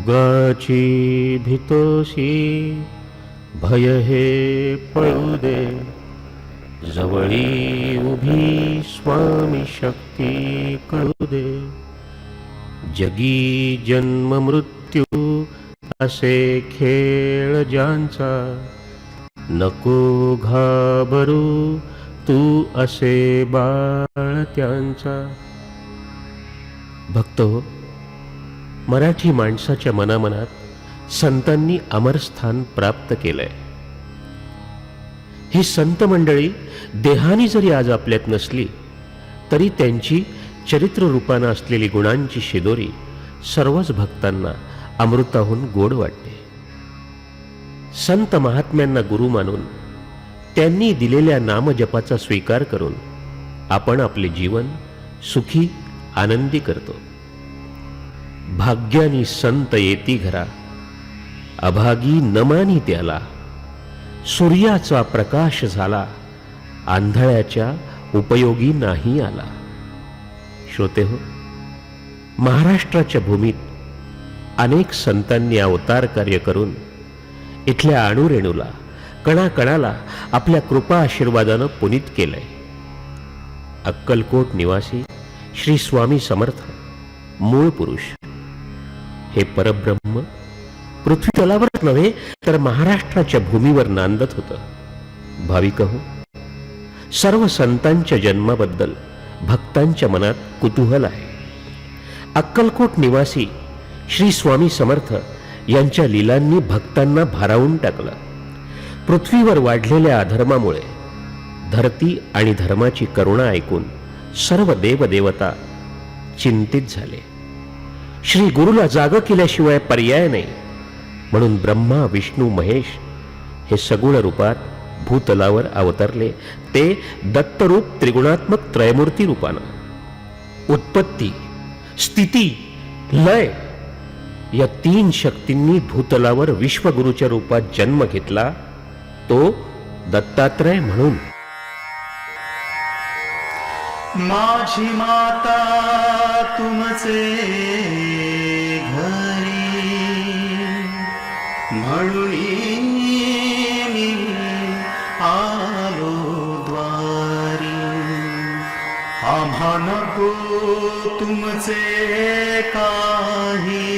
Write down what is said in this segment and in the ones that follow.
उगाची भीतोशी भय हे पळू दे, जवळी उभी स्वामी शक्ती कळू दे. जगी जन्म मृत्यू असे खेळ ज्यांचा, नको घाबरू तू असे बाळ त्यांचा. भक्त हो, मराठी माणसाच्या मनामनात संतांनी अमरस्थान प्राप्त केलंय. ही संत मंडळी देहानी जरी आज आपल्यात नसली तरी त्यांची चरित्र रूपानं असलेली गुणांची शिदोरी सर्वच भक्तांना अमृताहून गोड वाटते. संत महात्म्यांना गुरु मानून त्यांनी दिलेल्या नामजपाचा स्वीकार करून आपण आपले जीवन सुखी आनंदी करतो. भाग्यानी संत येती घरा, अभागी नमानी त्याला. सूर्याचा प्रकाश झाला, आंधळ्याच्या उपयोगी नाही आला. श्रोते हो, महाराष्ट्राच्या भूमीत अनेक संतांनी अवतार कार्य करून इथल्या अणुरेणूला, कणाकणाला आपल्या कृपा आशीर्वादानं पुनीत केलंय. अक्कलकोट निवासी श्री स्वामी समर्थ मूळ पुरुष हे परब्रह्म पृथ्वी तलावरच नव्हे तर महाराष्ट्राच्या भूमीवर नांदत होतं. भाविक हो, सर्व संतांच्या जन्माबद्दल भक्तांच्या मनात कुतूहल आहे. अक्कलकोट निवासी श्री स्वामी समर्थ यांच्या लीलांनी भक्तांना भारावून टाकलं. पृथ्वीवर वाढलेल्या अधर्मामुळे धरती आणि धर्माची करुणा ऐकून सर्व देवदेवता चिंतित झाले. श्री गुरुला जाग केल्याशिवाय पर्याय नाही, म्हणून ब्रह्मा विष्णू महेश हे सगुण रूपात भूतलावर अवतरले. ते दत्तरूप त्रिगुणात्मक त्रयमूर्ती रूपानं. उत्पत्ती, स्थिती, लय या तीन शक्तींनी भूतलावर विश्वगुरूच्या रूपात जन्म घेतला, तो दत्तात्रय म्हणून. माझी माता तुमचे घरी, म्हणून मी आलो द्वारी. आम्हा नको तुमचे काही,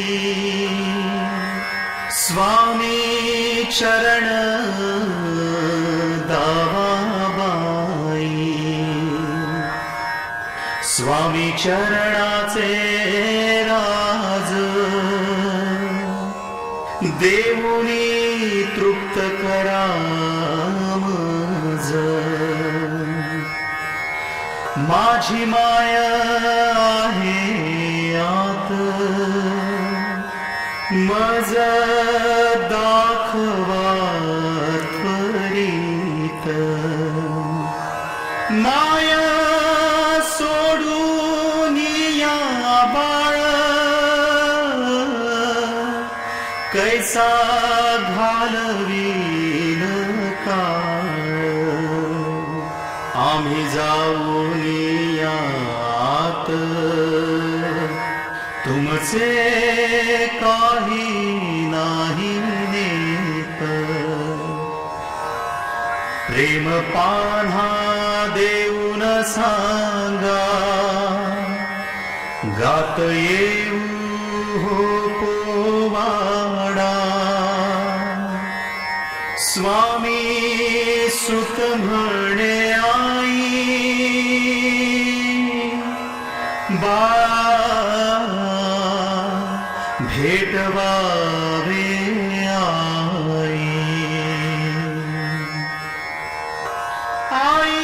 स्वामी चरण दावाबाई. स्वामी चरणाचे राज देऊनी तृप्त करा मज. माझी माया आहे आत, मज दाखवा त्वरित. माया सोडून या बाळ, कैसा घालवीन काळ. आम्ही जाऊन यात, तुमचे काही नाही नेत. प्रेम पान्हा देऊन सांगा, गात येऊ हो पोवाडा. स्वामी सुत म्हणे आई, बाळा भेटवावे आई. आई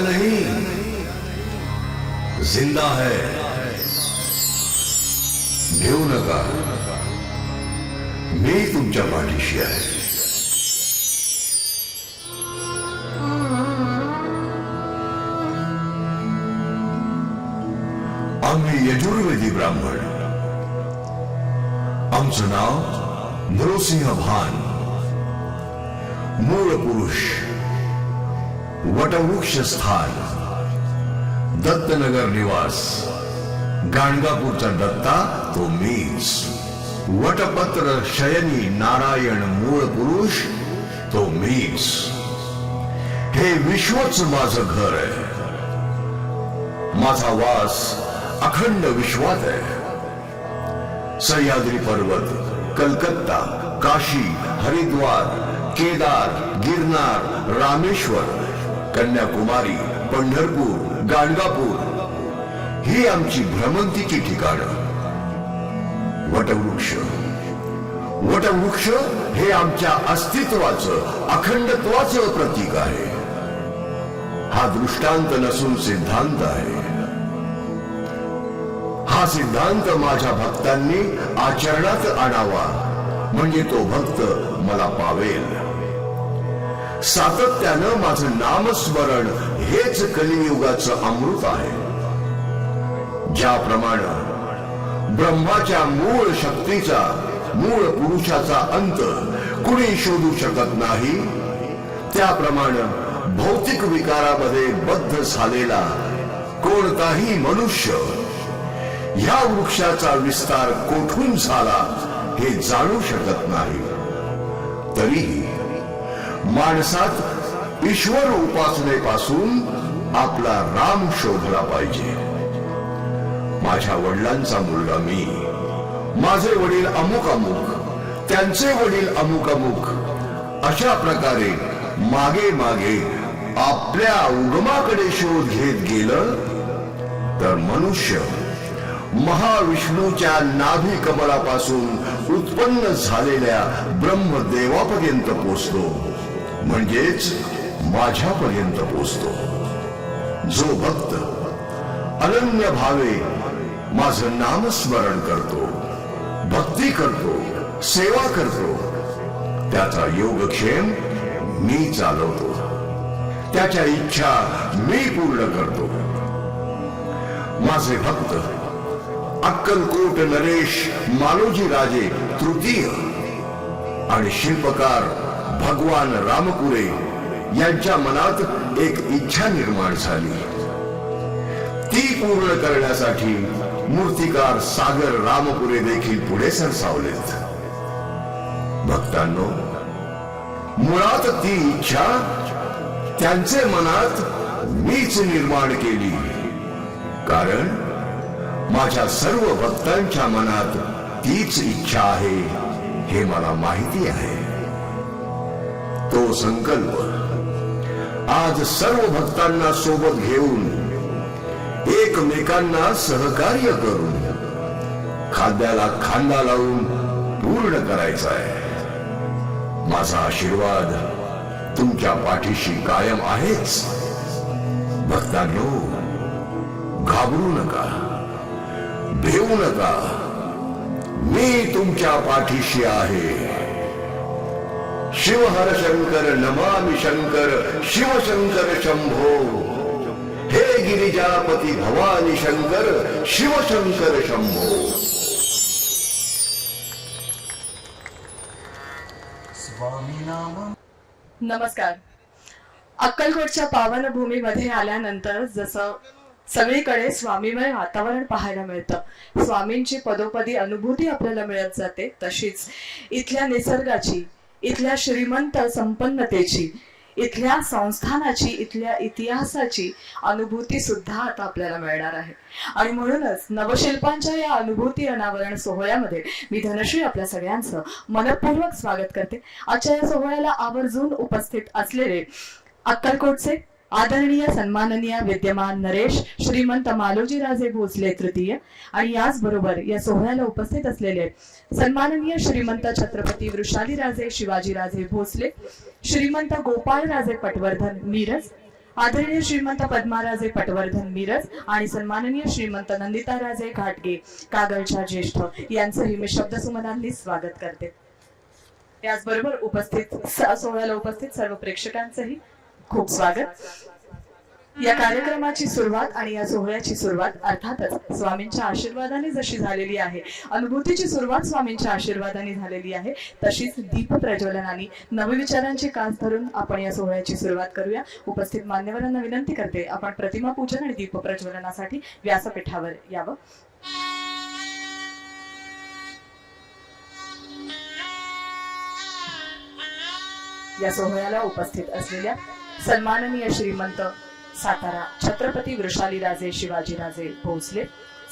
नहीं, जिंदा है. घेऊ नका, मी तुमच्या पाठीशी आहे. आम्ही यजुर्वेदी ब्राह्मण. आमचं नाव नृसिंह भान. मूळ पुरुष, वटवृक्ष स्थान, दत्तनगर निवास. गाणगापूरचा दत्ता तो मीच. वटपत्र शयनी नारायण मूळ पुरुष तो मीच. हे विश्वच माझं घर आहे. माझा वास अखंड विश्वात आहे. सह्याद्री पर्वत, कलकत्ता, काशी, हरिद्वार, केदार, गिरनार, रामेश्वर, कन्याकुमारी, पंढरपूर, गाणगापूर ही आमची भ्रमंतीची ठिकाणं. वटवृक्ष, वटवृक्ष हे आमच्या अस्तित्वाचं, अखंडत्वाचं प्रतीक आहे. हा दृष्टांत नसून सिद्धांत आहे. हा सिद्धांत माझ्या भक्तांनी आचरणात आणावा, म्हणजे तो भक्त मला पावेल. सातत्यानं माझं नामस्मरण हेच कलियुगाचं अमृत आहे. ज्याप्रमाणे ब्रह्माच्या मूळ शक्तीचा, मूळ पुरुषाचा अंत कुणी शोधू शकत नाही, त्याप्रमाणे भौतिक विकारामध्ये बद्ध झालेला कोणताही मनुष्य ह्या वृक्षाचा विस्तार कोठून झाला हे जाणू शकत नाही. तरीही माणसात ईश्वर उपासनेपासून आपला राम शोधला पाहिजे. माझ्या वडिलांचा मुलगा मी, माझे वडील अमुक अमुक, त्यांचे वडील अमुक अमुक, अशा प्रकारे मागे मागे आपल्या उगमाकडे शोध घेत गेलं तर मनुष्य महाविष्णूच्या नाभी कमळापासून उत्पन्न झालेल्या ब्रह्मदेवापर्यंत पोचतो, म्हणजेच माझ्यापर्यंत पोचतो. जो भक्त अनन्य भावे माझं नामस्मरण करतो, भक्ती करतो, सेवा करतो, त्याचा योगक्षेम मी चालवतो. त्याच्या इच्छा मी पूर्ण करतो. माझे भक्त अक्कलकोट नरेश मालोजी राजे तृतीय आणि शिल्पकार भगवान रामपुरे यांच्या मनात एक इच्छा निर्माण झाली. ती पूर्ण करण्यासाठी मूर्तिकार सागर रामपुरे देखील पुढे सरसावलेत. भक्तांनो, मुळात ती इच्छा त्यांचे मनात मीच निर्माण केली, कारण माझ्या सर्व भक्तांच्या मनात तीच इच्छा आहे हे मला माहिती आहे. तो संकल्प आज सर्व भक्तांना सोबत घेऊन, एकमेकांना सहकार्य करून, खांद्याला खांदा लावून पूर्ण करायचा आहे. माझा आशीर्वाद तुमच्या पाठीशी कायम आहेच. भक्तांनो, घाबरू नका, भेऊ नका. मी तुमच्या पाठीशी आहे. शिव हर शंकर नमामि शंकर, शिव शंकर शंभो. हे गिरिजापती भवानी शंकर, शिव शंकर शंभो. स्वामी नाम. नमस्कार. अक्कलकोटच्या पावन भूमीमध्ये आल्यानंतर जसं सगळीकडे स्वामीमय वातावरण पाहायला मिळतं, स्वामींची पदोपदी अनुभूती आपल्याला मिळत जाते, तशीच इथल्या निसर्गाची, इथल्या श्रीमंत संपन्नतेची, इथल्या संस्थानाची, इथल्या इतिहासाची अनुभूती सुद्धा आता आपल्याला मिळणार आहे. आणि म्हणूनच नवशिल्पांच्या या अनुभूती अनावरण सोहळ्यामध्ये मी धनश्री आपल्या सगळ्यांचं मनपूर्वक स्वागत करते. आजच्या या सोहळ्याला आवर्जून उपस्थित असलेले अक्कलकोटचे आदरणीय सन्माननीय विद्यमान नरेश श्रीमंत मालोजी राजे भोसले तृतीय आणि याचबरोबर या सोहळ्याला उपस्थित असलेले सन्माननीय श्रीमंत छत्रपती वृषाली राजे शिवाजी राजे भोसले, श्रीमंत गोपाळ राजे पटवर्धन मिरज आदरणीय श्रीमंत पद्माराजे पटवर्धन मिरज आणि सन्माननीय श्रीमंत नंदिताराजे घाटगे कागलच्या ज्येष्ठ यांचंही मी शब्दसुमनांनी स्वागत करते. याचबरोबर सोहळ्याला उपस्थित सर्व प्रेक्षकांचंही खूप स्वागत. या कार्यक्रमाची सुरुवात आणि या सोहळ्याची सुरुवात अर्थातच स्वामींच्या आशीर्वादाने जशी झालेली आहे, अनुभूतीची सुरुवात स्वामींच्या आशीर्वादाने झालेली आहे, तशीच दीप प्रज्वलनाने नवविचारांची कास धरून आपण या सोहळ्याची सुरुवात करूया. उपस्थित मान्यवरांना विनंती करते, आपण प्रतिमा पूजन आणि दीप प्रज्वलनासाठी व्यासपीठावर यावं. या सोहळ्याला उपस्थित असलेल्या सन्माननीय श्रीमंत सातारा छत्रपती वृषालीराजे शिवाजीराजे भोसले,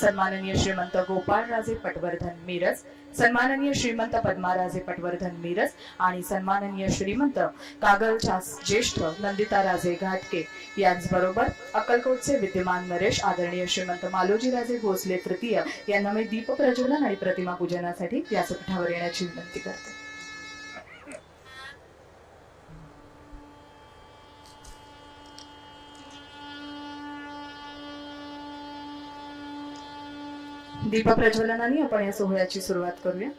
सन्माननीय श्रीमंत गोपाळराजे पटवर्धन मिरज, सन्माननीय श्रीमंत पद्माराजे पटवर्धन मिरज आणि सन्माननीय श्रीमंत कागलच्या ज्येष्ठ नंदिताराजे घाटके यांचबरोबर अक्कलकोटचे विद्यमान नरेश आदरणीय श्रीमंत मालोजीराजे भोसले तृतीय यांना मी दीप प्रज्वलन आणि प्रतिमा पूजनासाठी व्यासपीठावर येण्याची विनंती करते. दीप प्रज्वलनाने आपण या सोहळ्याची सुरुवात करूया.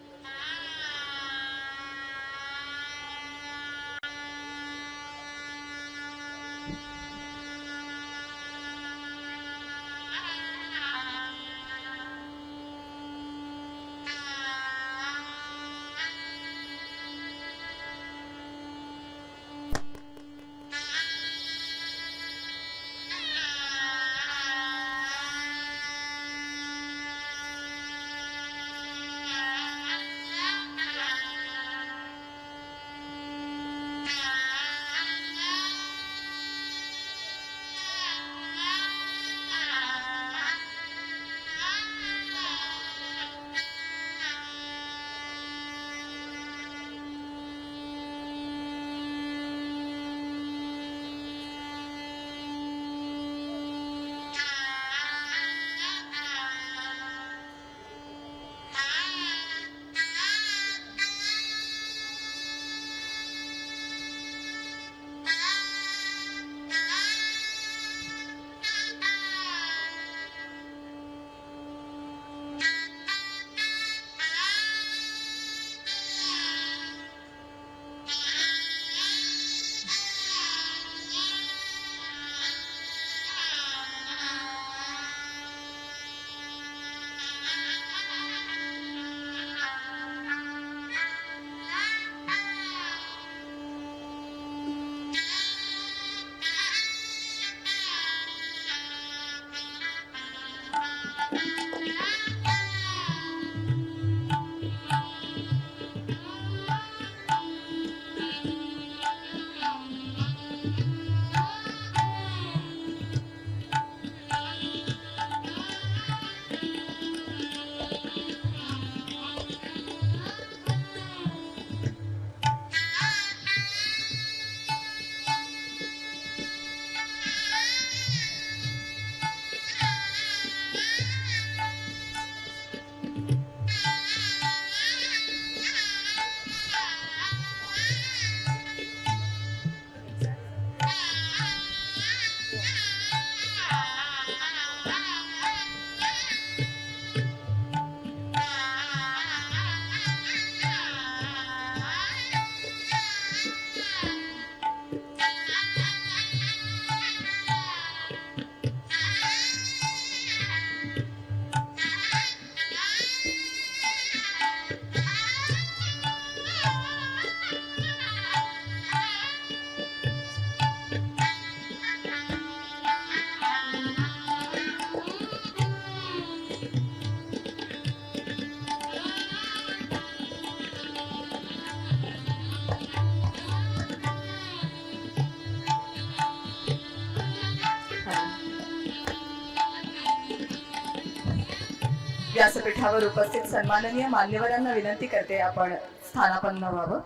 व्यासपीठावर उपस्थित सन्माननीय मान्यवरांना विनंती करते, आपण स्थानापन्न व्हावं.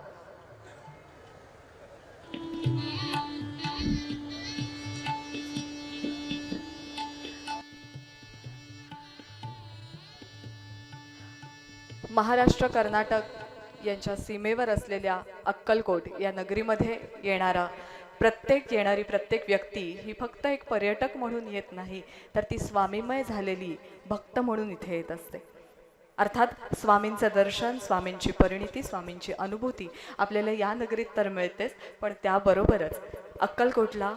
महाराष्ट्र कर्नाटक यांच्या सीमेवर असलेल्या अक्कलकोट या नगरीमध्ये येणारा प्रत्येक येणारी प्रत्येक व्यक्ती ही फक्त एक पर्यटक म्हणून येत नाही, तर ती स्वामीमय झालेली भक्त म्हणून इथे येत असते. अर्थात स्वामींचं दर्शन, स्वामींची परिणिती, स्वामींची अनुभूती आपल्याला या नगरीत तर मिळतेच, पण त्याबरोबरच अक्कलकोटला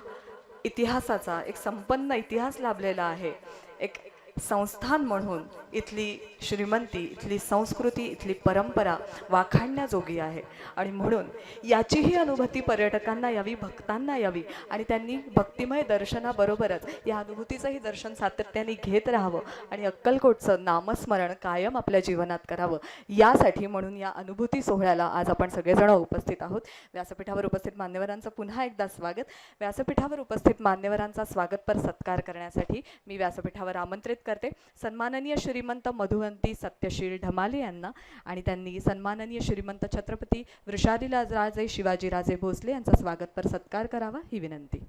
इतिहासाचा एक संपन्न इतिहास लाभलेला आहे. एक संस्थान म्हणून इथली श्रीमंती, इथली संस्कृती, इथली परंपरा वाखाणण्याजोगी आहे. आणि म्हणून याचीही अनुभूती पर्यटकांना यावी, भक्तांना यावी, आणि त्यांनी भक्तिमय दर्शनाबरोबरच या अनुभूतीचंही दर्शन सातत्याने घेत राहावं आणि अक्कलकोटचं नामस्मरण कायम आपल्या जीवनात करावं. यासाठी म्हणून या अनुभूती सोहळ्याला आज आपण सगळेजण उपस्थित आहोत. व्यासपीठावर उपस्थित मान्यवरांचं पुन्हा एकदा स्वागत. व्यासपीठावर उपस्थित मान्यवरांचा स्वागतपर सत्कार करण्यासाठी मी व्यासपीठावर आमंत्रित करते सन्माननीय श्रीमंत मधुवंती सत्यशील ढमाले यांना, आणि त्यांनी सन्माननीय श्रीमंत छत्रपती वृषालीराजे शिवाजीराजे भोसले यांचा स्वागतपर सत्कार करावा ही विनंती.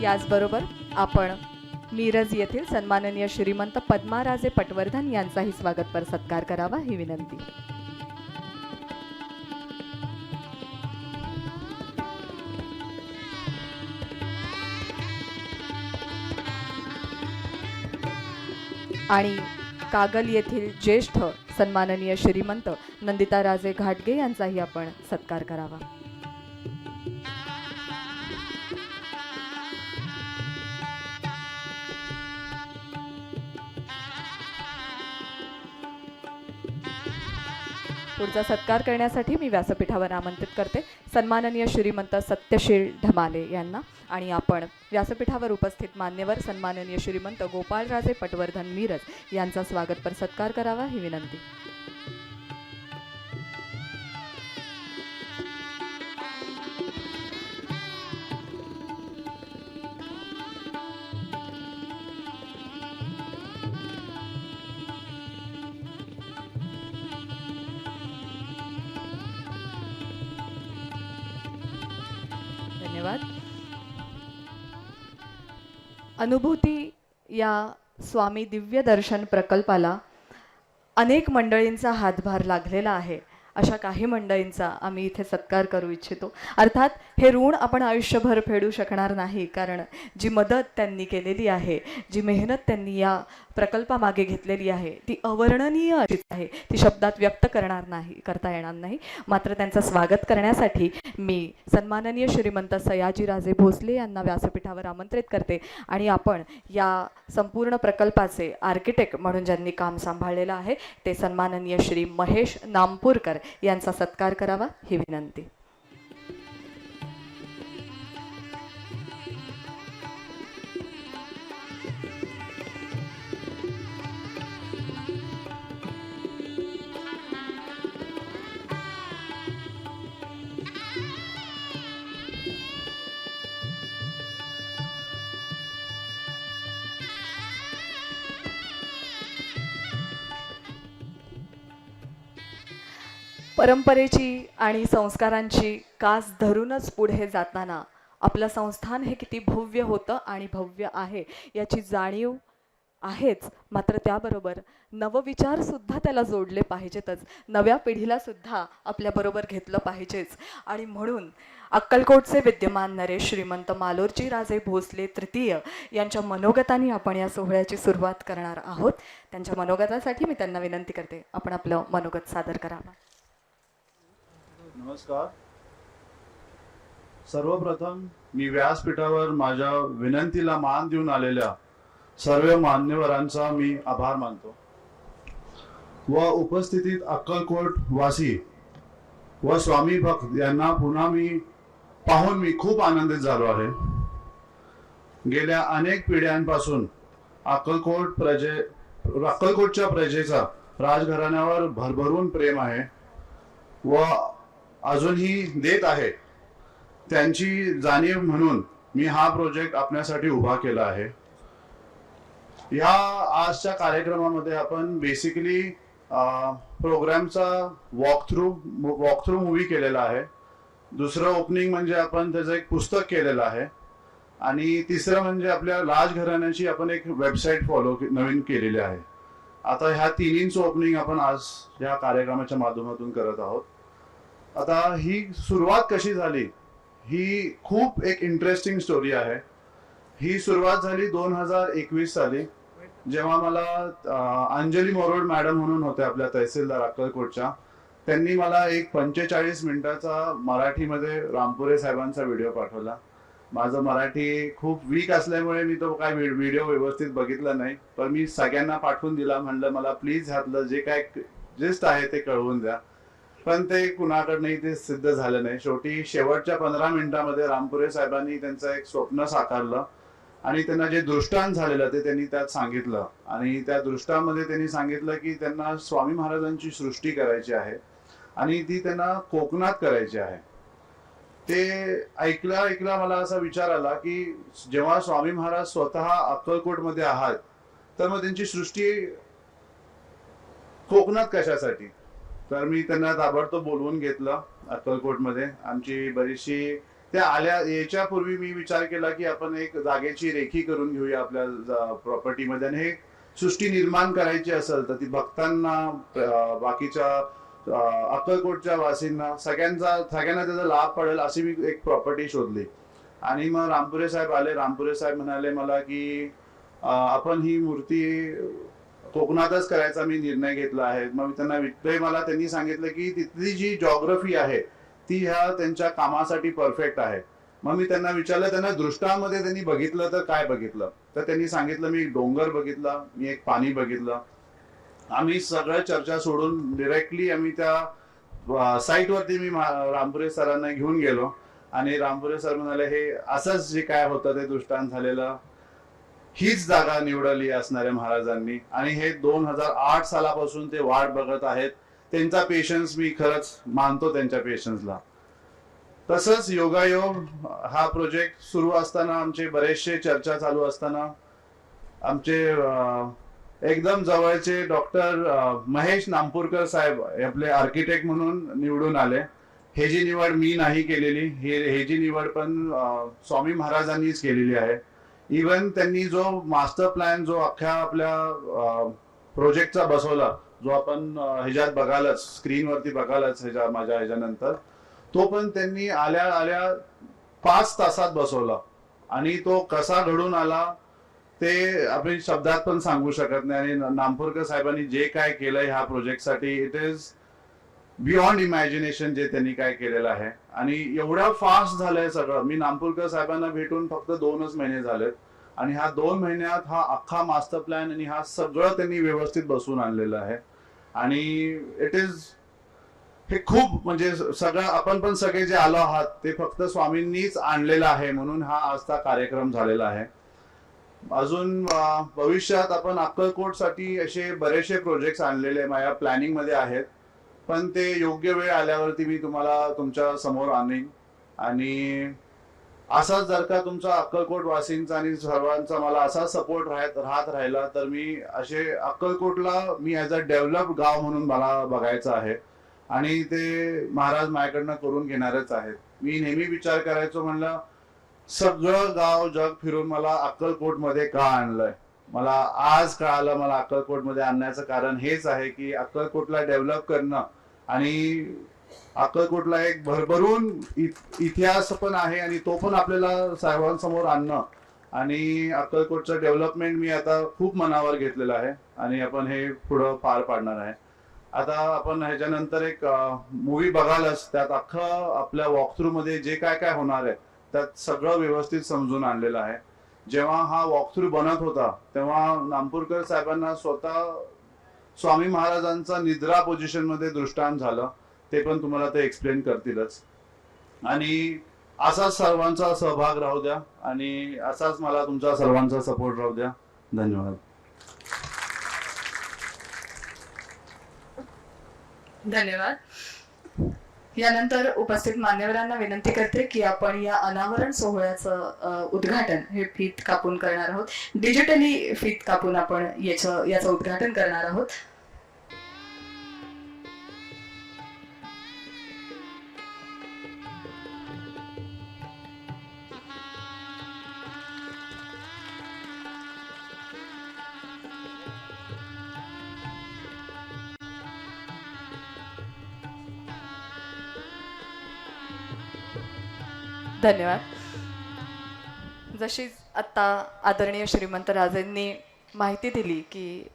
याचबरोबर आपण मिरज येथील सन्माननीय श्रीमंत पद्माराजे पटवर्धन यांचाही स्वागतपर सत्कार करावा ही विनंती. आणि कागल येथील ज्येष्ठ सन्माननीय श्रीमंत नंदिताराजे घाटगे यांचाही आपण सत्कार करावा. पुढचा सत्कार करण्यासाठी मी व्यासपीठावर आमंत्रित करते सन्माननीय श्रीमंत सत्यशील ढमाले यांना, आणि आपण व्यासपीठावर उपस्थित मान्यवर सन्माननीय श्रीमंत गोपाळराजे पटवर्धन मिरज यांचा स्वागतपर सत्कार करावा ही विनंती. धन्यवाद. अनुभूती या स्वामी दिव्य दर्शन प्रकल्पाला अनेक मंडळींचा हातभार लागलेला आहे. अशा काही मंडळींचा आम्ही इथे सत्कार करू इच्छितो. अर्थात हे ऋण आपण आयुष्यभर फेडू शकणार नाही, कारण जी मदत त्यांनी केलेली आहे, जी मेहनत त्यांनी या प्रकल्पामागे घेतलेली आहे ती अवर्णनीय आहे. ती शब्दात व्यक्त करता येणार नाही. मात्र त्यांचं स्वागत करण्यासाठी मी सन्माननीय श्रीमंत सयाजीराजे भोसले यांना व्यासपीठावर आमंत्रित करते, आणि आपण या संपूर्ण प्रकल्पाचे आर्किटेक्ट म्हणून ज्यांनी काम सांभाळलेलं आहे ते सन्माननीय श्री महेश नामपूरकर यांचा सत्कार करावा ही विनंती. परंपरेची आणि संस्कारांची कास धरूनच पुढे जाताना आपलं संस्थान हे किती भव्य होतं आणि भव्य आहे याची जाणीव आहेच. मात्र त्याबरोबर नवविचार सुद्धा त्याला जोडले पाहिजेतच, नव्या पिढीला सुद्धा आपल्याबरोबर घेतलं पाहिजेच. आणि म्हणून अक्कलकोटचे विद्यमान नरेश श्रीमंत मालोरजी राजे भोसले तृतीय यांच्या मनोगताने आपण या सोहळ्याची सुरुवात करणार आहोत. त्यांच्या मनोगतासाठी मी त्यांना विनंती करते, आपण आपलं मनोगत सादर करावं. नमस्कार. सर्वप्रथम मी व्यासपीठावर माझ्या विनंतीला मान देऊन आलेल्या सर्व मान्यवरांचा मी आभार मानतो व उपस्थितीत अक्कलकोट वासी व स्वामी भक्त यांना पुन्हा पाहून मी खूप आनंदित झालो आहे. गेल्या अनेक पिढ्यांपासून अक्कलकोटच्या प्रजेचा राजघराण्यावर भरभरून प्रेम आहे व अजूनही देत आहे. त्यांची जाणीव म्हणून मी हा प्रोजेक्ट आपल्यासाठी उभा केला आहे. ह्या आजच्या कार्यक्रमामध्ये आपण बेसिकली प्रोग्रामचा वॉकथ्रू मूवी केलेला आहे. दुसरं ओपनिंग म्हणजे आपण त्याचं एक पुस्तक केलेलं आहे. आणि तिसरं म्हणजे आपल्या राजघराण्याची आपण एक वेबसाईट नवीन केलेली आहे. आता ह्या तिन्हींचं ओपनिंग आपण आज ह्या कार्यक्रमाच्या माध्यमातून करत आहोत. आता ही सुरुवात कशी झाली, ही खूप एक इंटरेस्टिंग स्टोरी आहे. ही सुरुवात झाली 2021 साली, जेव्हा मला अंजली मोरोड मॅडम म्हणून होते आपल्या तहसीलदार अक्कलकोटच्या. त्यांनी मला एक 45 मिनिटाचा मराठीमध्ये रामपुरे साहेबांचा व्हिडिओ पाठवला. माझं मराठी खूप वीक असल्यामुळे मी तो काय व्हिडिओ व्यवस्थित बघितला नाही, पण मी सगळ्यांना पाठवून दिला. म्हणलं मला प्लीज ह्यातलं जे काय जिस्ट आहे ते कळवून द्या. पण ते कुणाकडनंही ते सिद्ध झालं नाही. शेवटी शेवटच्या 15 मिनिटांमध्ये रामपुरे साहेबांनी त्यांचं एक स्वप्न साकारलं आणि त्यांना जे दृष्टांत झालेलं ते त्यांनी त्यात सांगितलं. आणि त्या दृष्टांमध्ये त्यांनी सांगितलं की त्यांना स्वामी महाराजांची सृष्टी करायची आहे आणि ती त्यांना कोकणात करायची आहे. ते ऐकला मला असा विचार आला की जेव्हा स्वामी महाराज स्वतः अक्कलकोटमध्ये आहात, तर मग त्यांची सृष्टी कोकणात कशासाठी? तर मी त्यांना ताबडतोब बोलवून घेतलं अक्कलकोटमध्ये. आमची बरीचशी त्या याच्यापूर्वी मी विचार केला की आपण एक जागेची रेखी करून घेऊया आपल्या प्रॉपर्टीमध्ये, आणि हे सृष्टी निर्माण करायची असेल तर ती भक्तांना, बाकीच्या अक्कलकोटच्या वासींना, सगळ्यांना त्याचा लाभ पडेल अशी मी एक प्रॉपर्टी शोधली. आणि मग रामपुरे साहेब आले. रामपुरे साहेब म्हणाले मला की आपण ही मूर्ती कोकणातच करायचा मी निर्णय घेतला आहे. मग मला त्यांनी सांगितलं की तिथली जी जॉग्रफी आहे ती ह्या त्यांच्या कामासाठी परफेक्ट आहे. मग मी त्यांना विचारलं, त्यांना दृष्टामध्ये त्यांनी बघितलं तर काय बघितलं? तर त्यांनी सांगितलं मी एक डोंगर बघितला, मी एक पाणी बघितलं. आम्ही सगळं चर्चा सोडून डिरेक्टली आम्ही त्या साईटवरती मी रामपुरे सरांना घेऊन गेलो. आणि रामपुरे सर म्हणाले हे असंच जे काय होतं ते दृष्टांत झालेलं, हीच जागा निवडली असणाऱ्या महाराजांनी. आणि हे 2008 सालापासून ते वाट बघत आहेत. त्यांचा पेशन्स मी खरंच मानतो, त्यांच्या पेशन्सला. तसंच योगायोग हा प्रोजेक्ट सुरू असताना, आमचे बरेचसे चर्चा चालू असताना, आमचे एकदम जवळचे डॉक्टर महेश नामपूरकर साहेब आपले आर्किटेक्ट म्हणून निवडून आले. हे जी निवड मी नाही केलेली, हे जी निवड पण स्वामी महाराजांनीच केलेली आहे. इवन त्यांनी जो मास्टर प्लॅन जो अख्ख्या आपल्या प्रोजेक्टचा बसवला, जो आपण ह्याच्यात बघालच, स्क्रीनवरती बघालच माझ्या ह्याच्यानंतर, तो पण त्यांनी आल्या 5 तासात बसवला. आणि तो कसा घडून आला ते आपण शब्दात पण सांगू शकत नाही. आणि नामपूरकर साहेबांनी जे काय केलंय ह्या प्रोजेक्टसाठी, इट इज बियॉन्ड इमॅजिनेशन जे त्यांनी काय केलेलं आहे. आणि एवढं फास्ट झालंय सगळं. मी नामपूरकर साहेबांना भेटून फक्त 2च महिने झालेत, आणि ह्या 2 महिन्यात हा अख्खा मास्टर प्लॅन आणि हा सगळं त्यांनी व्यवस्थित बसवून आणलेलं आहे. आणि इट इज हे खूप म्हणजे सगळं आपण पण सगळे जे आलो आहात ते फक्त स्वामींनीच आणलेलं आहे, म्हणून हा आजचा कार्यक्रम झालेला आहे. अजून भविष्यात आपण अक्कलकोटसाठी असे बरेचसे प्रोजेक्ट आणलेले माझ्या प्लॅनिंग मध्ये आहेत, पण ते योग्य वेळ आल्यावरती मी तुम्हाला तुमच्या समोर आणीन. आणि असाच जर का तुमचा अक्कलकोट वासींचा आणि सर्वांचा मला असा सपोर्ट राहत राहिला तर मी असे अक्कलकोटला मी ॲज अ डेव्हलप गाव म्हणून मला बघायचं आहे. आणि ते महाराज माझ्याकडनं करून घेणारच आहेत. मी नेहमी विचार करायचो, म्हणलं सगळं गाव जग फिरून मला अक्कलकोटमध्ये का आणलंय. मला आज कळालं, मला अक्कलकोटमध्ये आणण्याचं कारण हेच आहे की अक्कलकोटला डेव्हलप करणं, आणि अक्कलकोटला एक भरभरून इतिहास पण आहे आणि तो पण आपल्याला सर्वांसमोर आणणं. आणि अक्कलकोटचं डेव्हलपमेंट मी आता खूप मनावर घेतलेलं आहे आणि आपण हे पुढं पार पाडणार आहे. आता आपण ह्याच्यानंतर एक मूवी बघालच, त्यात अख्खं आपल्या वॉकथ्रू मध्ये जे काय काय होणार आहे त्यात सगळं व्यवस्थित समजून आणलेलं आहे. जेव्हा हा वॉकथ्रू बनत होता तेव्हा नामपूरकर साहेबांना स्वतः स्वामी महाराजांचा निद्रा पोझिशन मध्ये दृष्टांत झालं, ते पण तुम्हाला ते एक्सप्लेन करतीलच. आणि असाच सर्वांचा सहभाग राहू द्या आणि असाच मला तुमचा सर्वांचा सपोर्ट राहू द्या. धन्यवाद. धन्यवाद. यानंतर उपस्थित मान्यवरांना विनंती करते की आपण या अनावरण सोहळ्याचं उद्घाटन हे फीत कापून करणार आहोत. डिजिटली फीत कापून आपण याचं उद्घाटन करणार आहोत. धन्यवाद. जशी आत्ता आदरणीय श्रीमंत राजेंनी माहिती दिली की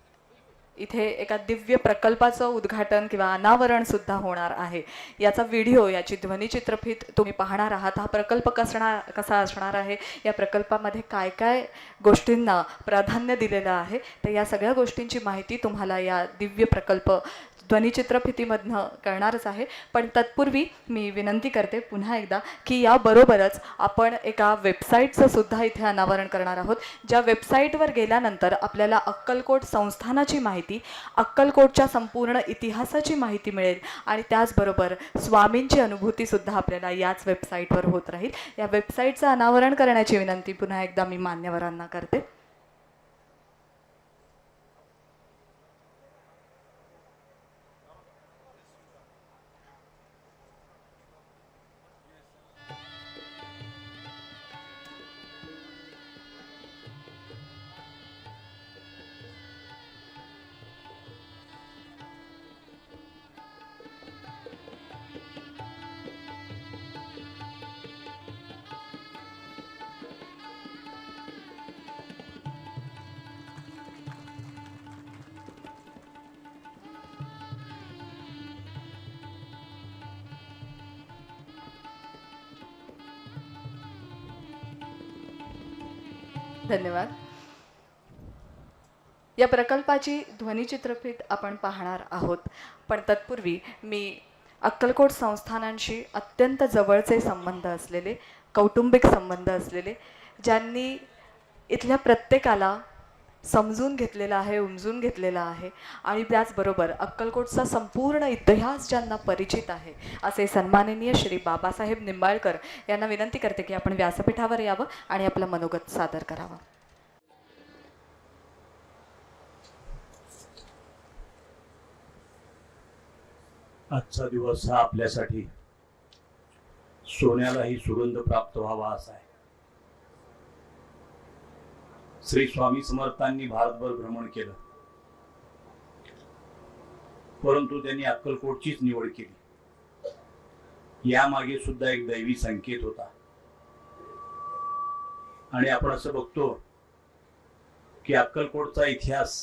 इथे एका दिव्य प्रकल्पाचं उद्घाटन किंवा अनावरण सुद्धा होणार आहे. याचा व्हिडिओ, याची ध्वनिचित्रफीत तुम्ही पाहणार आहात. हा प्रकल्प कसा असणार आहे, या प्रकल्पामध्ये काय काय गोष्टींना प्राधान्य दिलेलं आहे, तर या सगळ्या गोष्टींची माहिती तुम्हाला या दिव्य प्रकल्प ध्वनिचित्रफितीमधनं कळणारच आहे. पण तत्पूर्वी मी विनंती करते पुन्हा एकदा की याबरोबरच आपण एका वेबसाईटचं सुद्धा इथे अनावरण करणार आहोत. ज्या वेबसाईटवर गेल्यानंतर आपल्याला अक्कलकोट संस्थानाची माहिती, अक्कलकोटच्या संपूर्ण इतिहासाची माहिती मिळेल आणि त्याचबरोबर स्वामींची अनुभूतीसुद्धा आपल्याला याच वेबसाईटवर होत राहील. या वेबसाईटचं अनावरण करण्याची विनंती पुन्हा एकदा मी मान्यवरांना करते. धन्यवाद. या प्रकल्पाची ध्वनिचित्रफीत आपण पाहणार आहोत. पण तत्पूर्वी मी अक्कलकोट संस्थानांशी अत्यंत जवळचे संबंध असलेले, कौटुंबिक संबंध असलेले, ज्यांनी इथल्या प्रत्येकाला समजून घेतलेला आहे, उमजून घेतलेला आहे आणि त्याचबरोबर अक्कलकोटचा संपूर्ण इतिहास ज्यांना परिचित आहे, असे सन्माननीय श्री बाबासाहेब निंबाळकर यांना विनंती करते की आपण व्यासपीठावर यावं आणि आपलं मनोगत सादर करावं. आजचा दिवस हा आपल्यासाठी सोन्यालाही सुगंध प्राप्त व्हावा असा आहे. श्री स्वामी समर्थांनी भारतभर भ्रमण केलं, परंतु त्यांनी अक्कलकोटचीच निवड केली. यामागे सुद्धा एक दैवी संकेत होता. आणि आपण असं बघतो की अक्कलकोटचा इतिहास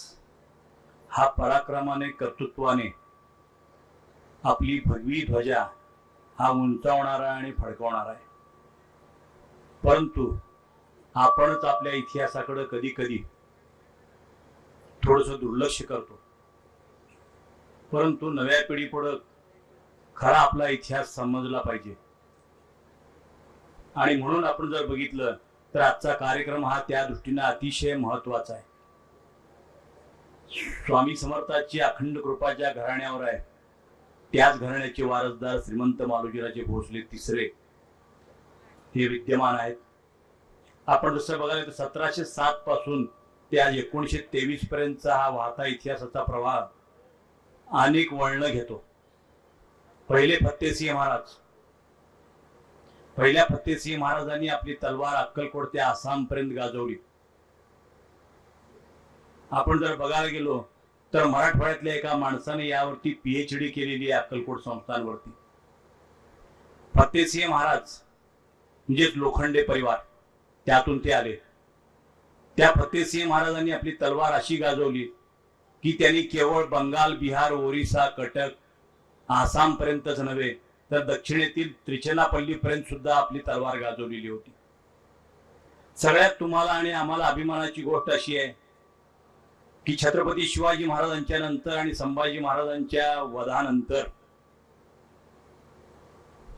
हा पराक्रमाने, कर्तृत्वाने आपली भगवी ध्वजा हा उंचावणारा आणि फडकवणारा आहे. परंतु आपणच आपल्या इतिहासाकडे कधी कधी थोडंसं दुर्लक्ष करतो. परंतु नव्या पिढीपुढे खरा आपला इतिहास समजला पाहिजे. आणि म्हणून आपण जर बघितलं तर आजचा कार्यक्रम हा त्या दृष्टीने अतिशय महत्वाचा आहे. स्वामी समर्थाची अखंड कृपा ज्या घराण्यावर आहे, त्याच घराण्याचे वारसदार श्रीमंत मालोजीराजे भोसले तिसरे हे विद्यमान आहेत. आपण जसं बघायला तर 1707 पासून ते आज 1923 पर्यंतचा हा वाहता इतिहासाचा प्रवाह अनेक वळण घेतो. पहिल्या फत्तेसिंह महाराजांनी आपली तलवार अक्कलकोट ते आसाम पर्यंत गाजवली. आपण जर बघायला गेलो तर मराठवाड्यातल्या एका माणसाने यावरती PhD केलेली आहे अक्कलकोट संस्थानवरती. फत्तेसिंह महाराज म्हणजेच लोखंडे परिवार, त्यातून ते आले. त्या फत्तेसिंह महाराजांनी आपली तलवार अशी गाजवली की त्यांनी केवळ बंगाल, बिहार, ओरिसा, कटक, आसाम पर्यंतच नव्हे तर दक्षिणेतील त्रिचेनापल्ली पर्यंत सुद्धा आपली तलवार गाजवलेली होती. सगळ्यात तुम्हाला आणि आम्हाला अभिमानाची गोष्ट अशी आहे की छत्रपती शिवाजी महाराजांच्या नंतर आणि संभाजी महाराजांच्या वधानंतर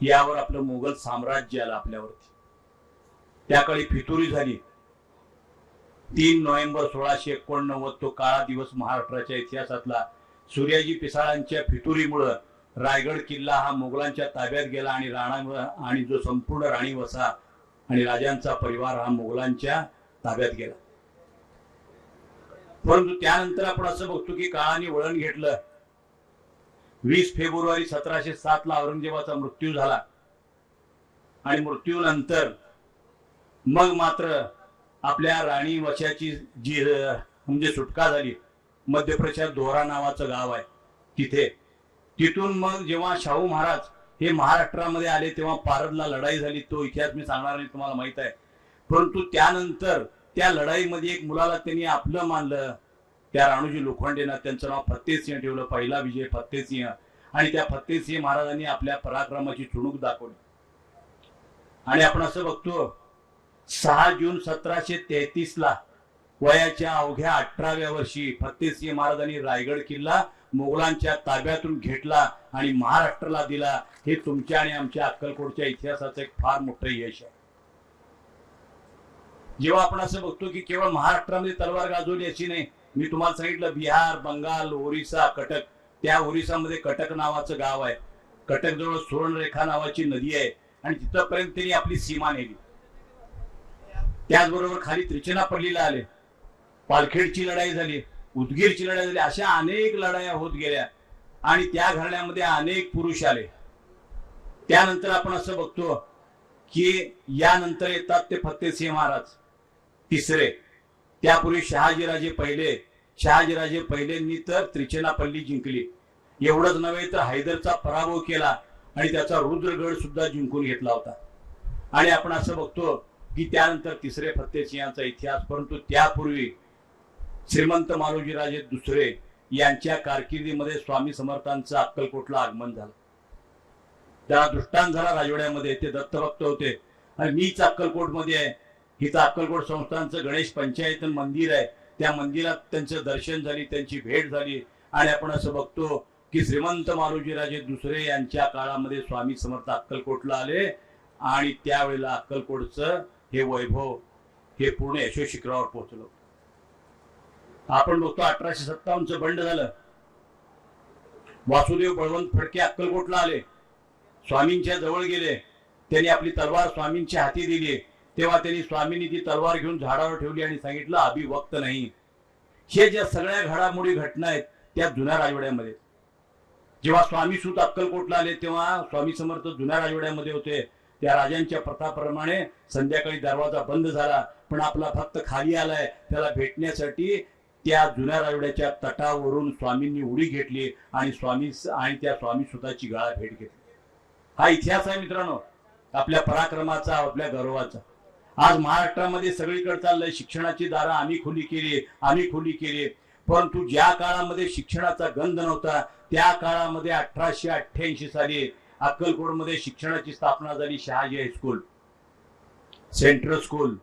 यावर आपलं मोगल साम्राज्य आलं आपल्यावरती. त्याकाळी फितुरी झाली. 3 नोव्हेंबर 1689 तो काळा दिवस महाराष्ट्राच्या इतिहासातला. सूर्याजी पिसाळांच्या फितुरीमुळं रायगड किल्ला हा मोगलांच्या ताब्यात गेला आणि आणि जो संपूर्ण राणी वसा आणि राजांचा परिवार हा मोगलांच्या ताब्यात गेला. परंतु त्यानंतर आपण असं बघतो की काळाने वळण घेतलं. 20 फेब्रुवारी 1707 ला औरंगजेबाचा मृत्यू झाला आणि मृत्यूनंतर मग मात्र आपल्या राणी वशाची जी म्हणजे सुटका झाली. मध्य प्रदेशात दोहरा नावाचं गाव आहे तिथे. तिथून मग जेव्हा शाहू महाराज हे महाराष्ट्रामध्ये आले तेव्हा पारदला लढाई झाली. तो इतिहास मी सांगणार नाही, तुम्हाला माहित आहे. परंतु त्यानंतर त्या लढाईमध्ये एक मुलाला त्यांनी आपलं मानलं. त्या राणूजी लोखंडेनं त्यांचं नाव फत्तेसिंह ठेवलं. पहिला विजय फत्तेसिंह. आणि त्या फत्तेसिंह महाराजांनी आपल्या पराक्रमाची चुणूक दाखवली. आणि आपण असं बघतो 6 जून 1733 ला वयाच्या अवघ्या 18व्या वर्षी फत्तेसिंह महाराजांनी रायगड किल्ला मोगलांच्या ताब्यातून घेतला आणि महाराष्ट्राला दिला. हे तुमच्या आणि आमच्या अक्कलकोटच्या इतिहासाचं एक फार मोठं यश आहे. जेव्हा आपण असं बघतो की केवळ महाराष्ट्रामध्ये तलवार गाजवली अशी नाही, मी तुम्हाला सांगितलं बिहार, बंगाल, ओरिसा, कटक. त्या ओरिसामध्ये कटक नावाचं गाव आहे. कटक जवळ सुवर्णरेखा नावाची नदी आहे आणि तिथपर्यंत त्यांनी आपली सीमा नेली. त्याचबरोबर खाली त्रिचनापल्लीला आले. पालखेडची लढाई झाली, उदगीरची लढाई झाली. अशा अनेक लढाया होत गेल्या आणि त्या घराण्यामध्ये अनेक पुरुष आले. त्यानंतर आपण असं बघतो की यानंतर येतात ते फत्तेसिंह महाराज तिसरे. त्यापूर्वी शहाजीराजे पहिल्यांनी तर त्रिचनापल्ली जिंकली. एवढंच नव्हे तर हैदरचा पराभव केला आणि त्याचा रुद्रगड सुद्धा जिंकून घेतला होता. आणि आपण असं बघतो की त्यानंतर तिसरे फत्तेसिंहाचा इतिहास. परंतु त्यापूर्वी श्रीमंत मालोजीराजे दुसरे यांच्या कारकिर्दीमध्ये स्वामी समर्थांचं अक्कलकोटला आगमन झालं. त्याला दृष्टांत झाला राजवाड्यामध्ये. ते दत्तभक्त होते आणि मीच अक्कलकोटमध्ये आहे. इथं अक्कलकोट संस्थानचं गणेश पंचायतन मंदिर आहे. त्या मंदिरात त्यांचं दर्शन झाली, त्यांची भेट झाली. आणि आपण असं बघतो की श्रीमंत मालोजीराजे दुसरे यांच्या काळामध्ये स्वामी समर्थ अक्कलकोटला आले आणि त्यावेळेला अक्कलकोटचं हे वैभव हे पूर्ण यशस्वी शिखरावर पोहोचलं. आपण बघतो 1857चं बंड झालं. वासुदेव बळवंत फडके अक्कलकोटला आले, स्वामींच्या जवळ गेले. त्यांनी आपली तलवार स्वामींच्या हाती दिली. तेव्हा त्यांनी स्वामींनी ती तलवार घेऊन झाडावर ठेवली आणि सांगितलं अभि वक्त नाही. हे ज्या सगळ्या घडामोडी घटना आहेत त्या जुन्या राजवाड्यामध्ये. जेव्हा स्वामी सूत अक्कलकोटला आले तेव्हा स्वामी समर्थ जुन्या राजवाड्यामध्ये होते. त्या राजांच्या प्रथाप्रमाणे संध्याकाळी दरवाजा बंद झाला, पण आपला भक्त खाली आलाय त्याला भेटण्यासाठी त्या जुन्या राजवाड्याच्या तटावरून स्वामींनी उडी घेतली आणि त्या स्वामी सुताची गाळा भेट घेतली. हा इतिहास आहे मित्रांनो आपल्या पराक्रमाचा, आपल्या गौरवाचा. आज महाराष्ट्रामध्ये सगळीकडे चाललंय शिक्षणाची दारं आम्ही खुली केली. परंतु ज्या काळामध्ये शिक्षणाचा गंध नव्हता त्या काळामध्ये 1888 साली अक्कलकोटमध्ये शिक्षणाची स्थापना झाली. Shahaji high school, central school.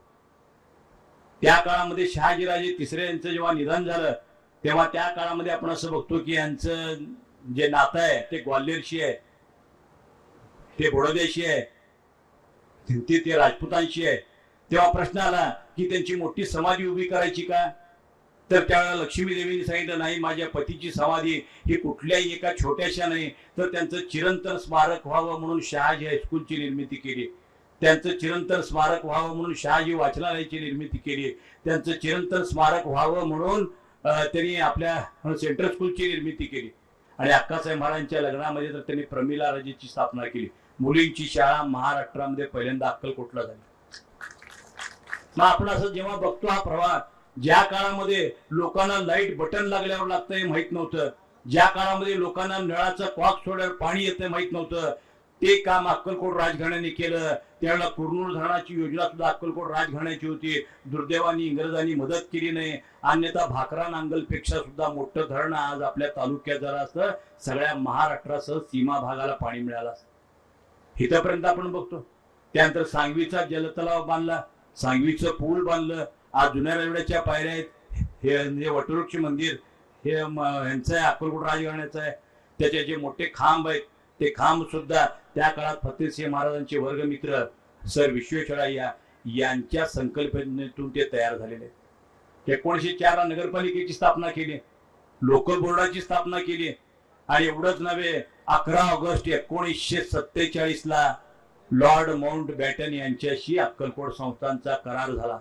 त्या काळामध्ये शहाजीराजे तिसरे यांचं जेव्हा निधन झालं तेव्हा त्या काळामध्ये आपण असं बघतो की यांचं जे नातं आहे ते ग्वाल्हेरशी आहे, ते बडोद्याशी आहे, ते राजपुतांशी आहे. तेव्हा प्रश्न आला की त्यांची मोठी समाधी उभी करायची का? तर त्यावेळेला लक्ष्मी देवीने सांगितलं नाही, माझ्या पतीची समाधी ही कुठल्याही एका छोट्याशा नाही तर त्यांचं चिरंतन स्मारक व्हावं म्हणून शहाजी हायस्कूलची निर्मिती केली. त्यांचं चिरंतन स्मारक व्हावं म्हणून शहाजी वाचनालयाची निर्मिती केली. त्यांचं चिरंतन स्मारक व्हावं म्हणून त्यांनी आपल्या सेंट्रल स्कूलची निर्मिती केली. आणि अक्कासाहेब महाराजांच्या लग्नामध्ये तर त्यांनी प्रमिला राजेची स्थापना केली. मुलींची शाळा महाराष्ट्रामध्ये पहिल्यांदा अक्कलकोटला झाली. मग आपण असं जेव्हा बघतो हा प्रवाह, ज्या काळामध्ये लोकांना लाईट बटन लागल्यावर लागतं हे माहित नव्हतं, ज्या काळामध्ये लोकांना नळाचं कॉक सोडल्यावर पाणी येतं माहित नव्हतं, ते काम अक्कलकोट राजघराण्याने केलं. त्यावेळेला कुरनूर धरणाची योजना सुद्धा अक्कलकोट राजघराण्याची होती. दुर्दैवानी इंग्रजांनी मदत केली नाही. अन्यथा भाकरा नांगलपेक्षा सुद्धा मोठं धरण आज आपल्या तालुक्यात झालं असतं. सगळ्या महाराष्ट्रासह सीमा भागाला पाणी मिळालं असतं. इथपर्यंत आपण बघतो. त्यानंतर सांगवीचा जलतलाव बांधला, सांगवीचं पूल बांधलं. आज जुन्या राजवाड्याच्या पायऱ्या आहेत. हे वटवृक्ष मंदिर हे यांचं आहे, अक्कलकोट राजघराण्याचं आहे. त्याचे जे मोठे खांब आहेत ते खांब सुद्धा त्या काळात फत्तेसिंह महाराजांचे वर्गमित्र सर विश्वेश्वरय्या यांच्या संकल्पनेतून ते तयार झालेले आहेत. 1904 ला नगरपालिकेची स्थापना केली, लोकल बोर्डाची स्थापना केली. आणि एवढंच नव्हे, 11 ऑगस्ट 1947 ला लॉर्ड माउंट बॅटन यांच्याशी अक्कलकोट संस्थांचा करार झाला.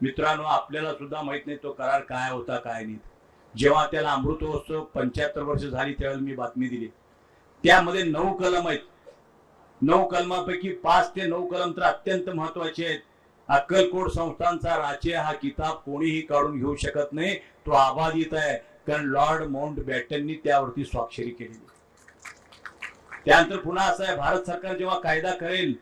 मित्रांनो, आपल्याला सुद्धा माहित नाही तो करार काय होता काय नाही. जेव्हा त्याला अमृतोत्सव 75 वर्ष झाली त्यावेळेला मी बातमी दिली. त्यामध्ये 9 कलम आहेत. 9 कलमापैकी 5 ते 9 कलम तर अत्यंत महत्वाचे आहेत. अक्कलकोट संस्थांचा राचे हा किताब कोणीही काढून घेऊ शकत नाही. तो अबाधित आहे, कारण लॉर्ड माउंट बॅटननी त्यावरती स्वाक्षरी केलेली. त्यानंतर पुन्हा असं आहे, भारत सरकार जेव्हा कायदा करेल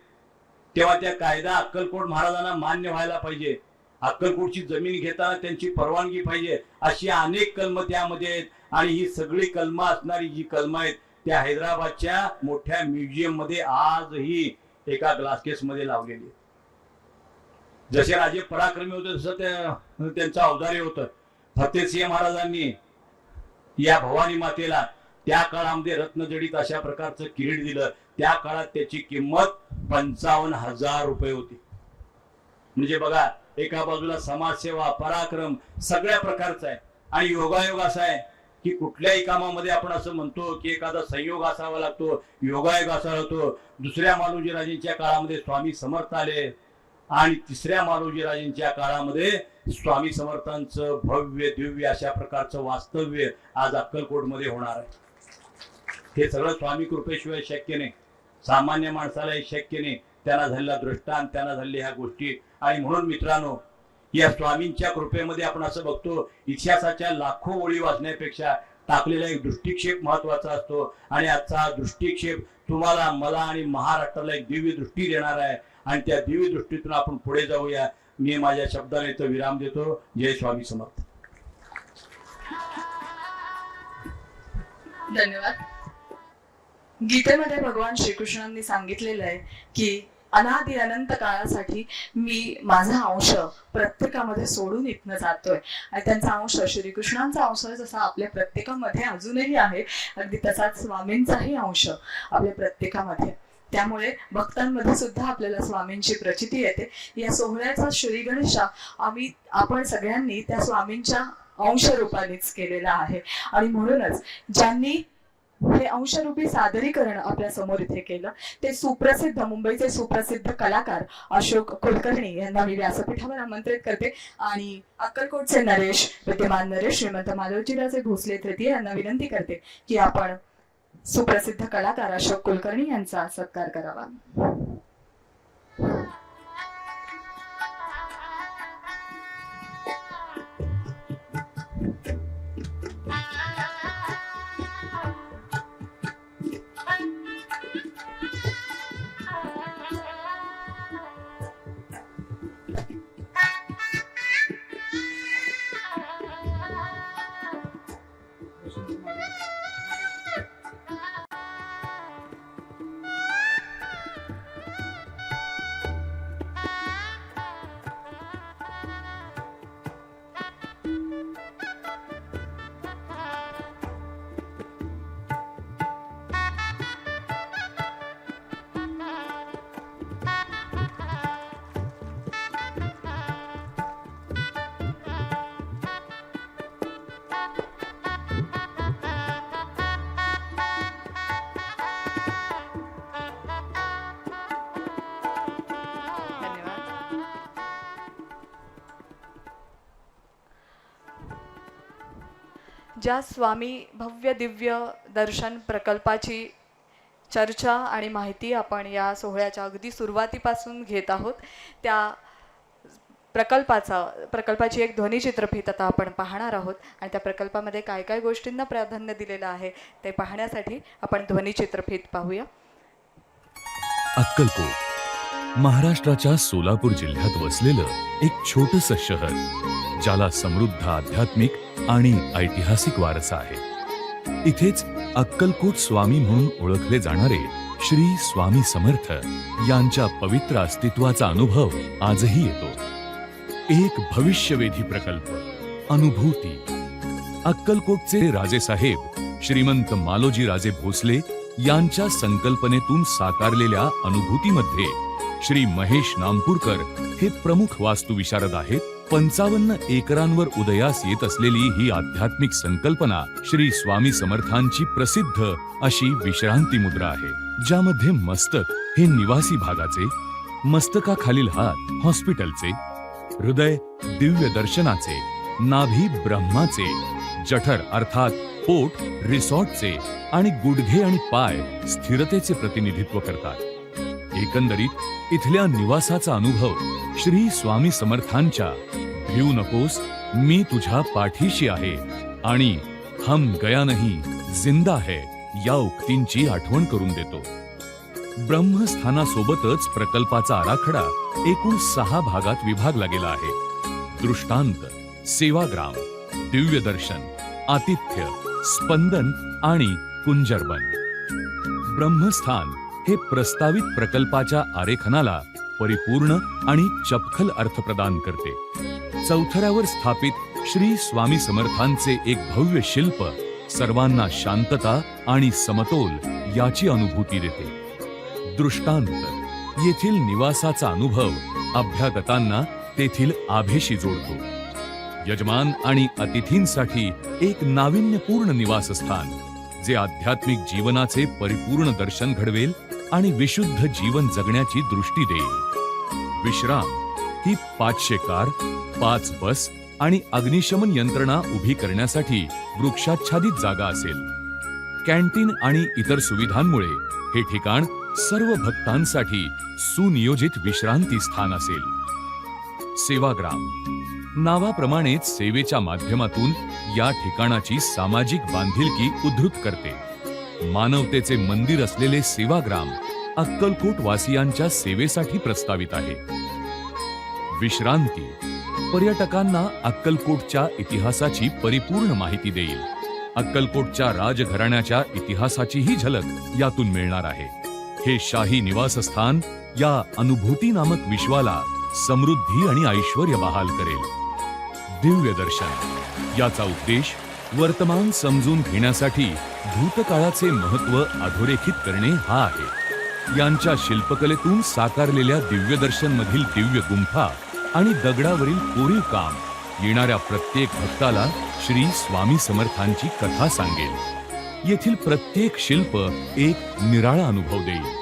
तेव्हा त्या कायदा अक्कलकोट महाराजांना मान्य व्हायला पाहिजे. अक्कलकोटची जमीन घेताना त्यांची परवानगी पाहिजे. अशी अनेक कलम त्यामध्ये आहेत. आणि ही सगळी कलम असणारी जी कलम आहेत त्या हैदराबादच्या मोठ्या म्युझियम मध्ये आजही एका ग्लास केस मध्ये लावलेली आहेत. जसे राजे पराक्रमी होते तसं त्यांचं औदार्य होतं. फतेसिंह महाराजांनी या भवानी मातेला त्या काळामध्ये रत्नजडित अशा प्रकारचं किरीट दिलं. त्या काळात त्याची किंमत 55,000 रुपये होती. म्हणजे बघा, एका बाजूला समाजसेवा, पराक्रम सगळ्या प्रकारचा आहे. आणि योगायोग असा आहे की कुठल्याही कामामध्ये आपण असं म्हणतो की एखादा संयोग असावा लागतो, योगायोग असावा लागतो. दुसऱ्या मालोजी राजेंच्या काळामध्ये स्वामी समर्थ आले आणि तिसऱ्या मालोजी राजेंच्या काळामध्ये स्वामी समर्थांचं भव्य दिव्य अशा प्रकारचं वास्तव्य आज अक्कलकोटमध्ये होणार आहे. हे सगळं स्वामी कृपेशिवाय शक्य नाही. सामान्य माणसाला हे शक्य नाही. त्यांना झालेला दृष्टांत, त्यांना झालेल्या ह्या गोष्टी. आणि म्हणून मित्रांनो, या स्वामींच्या कृपेमध्ये आपण असं बघतो, इतिहासाच्या लाखो ओळी वाचण्यापेक्षा टाकलेला एक दृष्टिक्षेप महत्वाचा असतो. आणि आजचा हा दृष्टिक्षेप तुम्हाला, मला आणि महाराष्ट्राला एक दिव्य दृष्टी देणार आहे. आणि त्या दिव्य दृष्टीतून आपण पुढे जाऊया. मी माझ्या शब्दाला इथं विराम देतो. जय स्वामी समर्थ. धन्यवाद. गीतेमध्ये भगवान श्रीकृष्णांनी सांगितलेलं आहे की अनादि अनंत काळासाठी मी माझा अंश प्रत्येकामध्ये सोडून इथनं जातोय. आणि त्यांचा अंश, श्रीकृष्णांचा अंश जसा आपल्या प्रत्येकामध्ये अजूनही आहे, अगदी तसाच स्वामींचाही अंश आपल्या प्रत्येकामध्ये. त्यामुळे भक्तांमध्ये सुद्धा आपल्याला स्वामींची प्रचिती येते. या सोहळ्याचा श्री गणेशा आपण सगळ्यांनी त्या स्वामींच्या अंश रूपानेच केलेला आहे. आणि म्हणूनच ज्यांनी हे अंशरूपी सादरीकरण आपल्या समोर इथे केलं ते सुप्रसिद्ध, मुंबईचे सुप्रसिद्ध कलाकार अशोक कुलकर्णी यांना मी व्यासपीठावर आमंत्रित करते. आणि अक्कलकोटचे नरेश, विद्यमान नरेश श्रीमंत मालोजीराजे भोसले तृतीय यांना विनंती करते की आपण सुप्रसिद्ध कलाकार अशोक कुलकर्णी यांचा सत्कार करावा. ज्या स्वामी भव्य दिव्य दर्शन प्रकल्पाची चर्चा आणि माहिती आपण या सोहळ्याच्या अगदी सुरुवातीपासून घेत आहोत, त्या प्रकल्पाची एक ध्वनिचित्रफीत आता आपण पाहणार आहोत. आणि त्या प्रकल्पामध्ये काय काय गोष्टींना प्राधान्य दिलेलं आहे ते पाहण्यासाठी आपण ध्वनिचित्रफीत पाहूया. अक्कलकोट महाराष्ट्राच्या सोलापूर जिल्ह्यात वसलेलं एक छोटंसं शहर, ज्याला समृद्ध आध्यात्मिक आणि ऐतिहासिक वारसा आहे. इथेच अक्कलकोट स्वामी म्हणून ओळखले जाणारे श्री स्वामी समर्थ यांच्या पवित्र अस्तित्वाचा अनुभव आजही येतो. एक भविष्यवेधी प्रकल्प, अनुभूती. अक्कलकोटचे राजेसाहेब श्रीमंत मालोजीराजे भोसले यांच्या संकल्पनेतून साकारलेल्या अनुभूतीमध्ये श्री महेश नामपूरकर हे प्रमुख वास्तुविशारद आहेत. 55 एकरांवर उदयास येत असलेली ही आध्यात्मिक संकल्पना श्री स्वामी समर्थांची प्रसिद्ध अशी विश्रांती मुद्रा आहे, ज्यामध्ये मस्तक हे निवासी भागाचे, मस्तकाखालील हात हॉस्पिटलचे, हृदय दिव्य दर्शनाचे, नाभी ब्रह्माचे, जठर अर्थात पोट रिसॉर्टचे आणि गुडघे आणि पाय स्थिरतेचे प्रतिनिधित्व करतात. एकंदरीत इथल्या निवासाचा अनुभव श्री स्वामी समर्थांच्या भिऊ नकोस मी तुझ्या पाठीशी आहे आणि हम गया नहीं जिंदा है या उक्तींची आठवण करून देतो. ब्रह्मस्थानासोबतच प्रकल्पाचा आराखडा एकूण 6 भागात विभागला गेला आहे. दृष्टांत, सेवाग्राम, दिव्यदर्शन, आतिथ्य, स्पंदन आणि कुंजरबन. ब्रह्मस्थान हे प्रस्तावित प्रकल्पाच्या आरेखनाला परिपूर्ण आणि चपखल अर्थ प्रदान करते. चौथऱ्यावर स्थापित श्री स्वामी समर्थांचे एक भव्य शिल्प सर्वांना शांतता आणि समतोल याची अनुभूती देते. दृष्टांत, येथील निवासाचा अनुभव अभ्यागतांना तेथील आभेशी जोडतो. यजमान आणि अतिथींसाठी एक नाविन्यपूर्ण निवासस्थान जे आध्यात्मिक जीवनाचे परिपूर्ण दर्शन घडवेल आणि विशुद्ध जीवन जगण्याची दृष्टी देईल. विश्राम ही 500 कार, 5 बस आणि अग्निशमन यंत्रणा उभी करण्यासाठी वृक्षाच्छादित जागा असेल. कॅन्टीन आणि इतर सुविधांमुळे हे ठिकाण सर्व भक्तांसाठी सुनियोजित विश्रांती स्थान असेल. सेवाग्राम नावाप्रमाणेच सेवेच्या माध्यमातून या ठिकाणाची सामाजिक बांधिलकी उद्धृत करते. मानवतेचे मंदिर असलेले सेवाग्राम अक्कलकोट वासियांच्या सेवेसाठी प्रस्तावित आहे. विश्रांती पर्यटकांना अक्कलकोटच्या इतिहासाची परिपूर्ण माहिती देईल. अक्कलकोटच्या राजघराण्याच्या इतिहासाचीही झलक यातून मिळणार आहे. हे शाही निवासस्थान या अनुभूती नामक विश्वाला समृद्धी आणि ऐश्वर्य बहाल करेल. दिव्य दर्शन याचा उद्देश वर्तमान समजून घेण्यासाठी भूतकाळाचे महत्त्व अधोरेखित करणे हा आहे. यांच्या शिल्पकलेतून साकारलेल्या दिव्यदर्शन मधील दिव्य गुंफा आणि दगडावरील कोरीव काम येणाऱ्या प्रत्येक भक्ताला श्री स्वामी समर्थांची कथा सांगेल. येथील प्रत्येक शिल्प एक निराळा अनुभव देईल.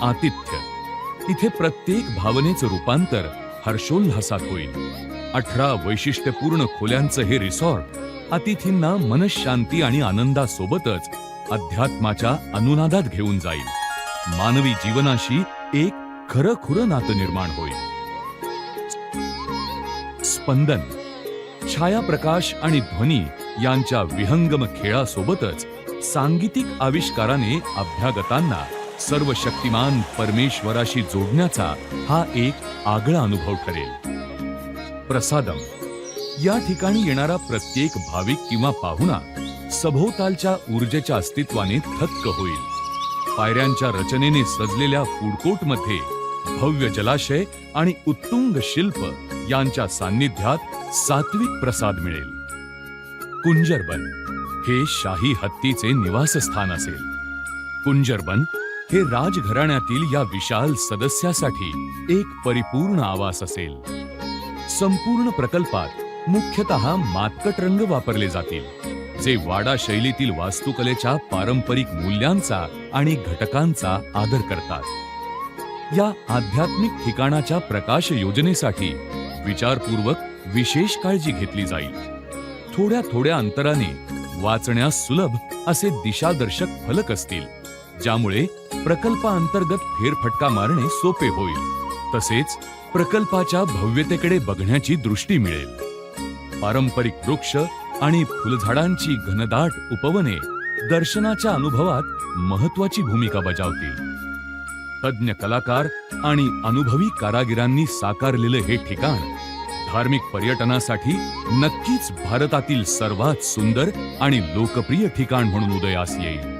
आतिथ्य इथे प्रत्येक भावनेचं रूपांतर हर्षोल्हासात होईल. 18 वैशिष्ट्यपूर्ण खोल्यांचं हे रिसॉर्ट अतिथींना मनशांती आणि आनंदासोबतच अध्यात्माच्या अनुनादात घेऊन जाईल. मानवी जीवनाशी एक खरंखुरं नातं निर्माण होईल. स्पंदन छायाप्रकाश आणि ध्वनी यांच्या विहंगम खेळासोबतच सांगीतिक आविष्काराने अभ्यागतांना सर्वशक्तिमान परमेश्वराशी जोडण्याचा हा एक आगळा अनुभव ठरेल. प्रसादम या ठिकाणी येणारा प्रत्येक भाविक किंवा पाहुणा सभोवतालच्या ऊर्जेच्या अस्तित्वाने थक्क होईल. पायऱ्यांच्या रचनेने सजलेल्या फूड कोर्टमध्ये भव्य जलाशय आणि उत्तुंग शिल्प यांच्या सान्निध्यात सात्विक प्रसाद मिळेल. कुंजरबन हे शाही हत्तीचे निवासस्थान असेल. कुंजरबन हे राजघराण्यातील या विशाल सदस्यासाठी एक परिपूर्ण आवास असेल. संपूर्ण प्रकल्पात मुख्यतः मातकट रंग वापरले जातील, जे वाडा शैलीतील वास्तुकलेच्या पारंपरिक मूल्यांचा आणि घटकांचा आदर करतात. या आध्यात्मिक ठिकाणाच्या प्रकाश योजनेसाठी विचारपूर्वक विशेष काळजी घेतली जाईल. थोड्या थोड्या अंतराने वाचण्यास सुलभ असे दिशादर्शक फलक असतील, ज्यामुळे प्रकल्पाअंतर्गत फेरफटका मारणे सोपे होईल. तसेच प्रकल्पाच्या भव्यतेकडे बघण्याची दृष्टी मिळेल. पारंपरिक वृक्ष आणि फुलझाडांची घनदाट उपवने दर्शनाच्या अनुभवात महत्वाची भूमिका बजावतील. तज्ञ कलाकार आणि अनुभवी कारागिरांनी साकारलेलं हे ठिकाण धार्मिक पर्यटनासाठी नक्कीच भारतातील सर्वात सुंदर आणि लोकप्रिय ठिकाण म्हणून उदयास येईल.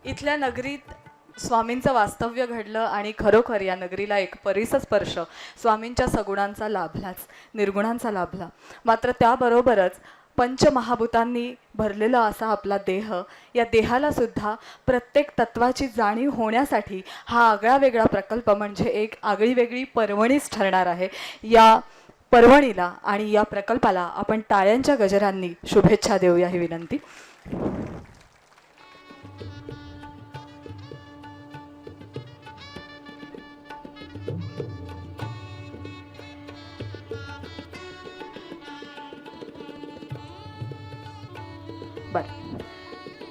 इथल्या नगरीत स्वामींचं वास्तव्य घडलं आणि खरोखर या नगरीला एक परिसर स्पर्श स्वामींच्या सगुणांचा लाभलाच, निर्गुणांचा लाभला. मात्र त्याबरोबरच पंचमहाभूतांनी भरलेला असा आपला देह, या देहाला सुद्धा प्रत्येक तत्वाची जाणीव होण्यासाठी हा आगळा प्रकल्प म्हणजे एक आगळीवेगळी पर्वणीच ठरणार आहे. या पर्वणीला आणि या प्रकल्पाला आपण टाळ्यांच्या गजरांनी शुभेच्छा देऊया ही विनंती.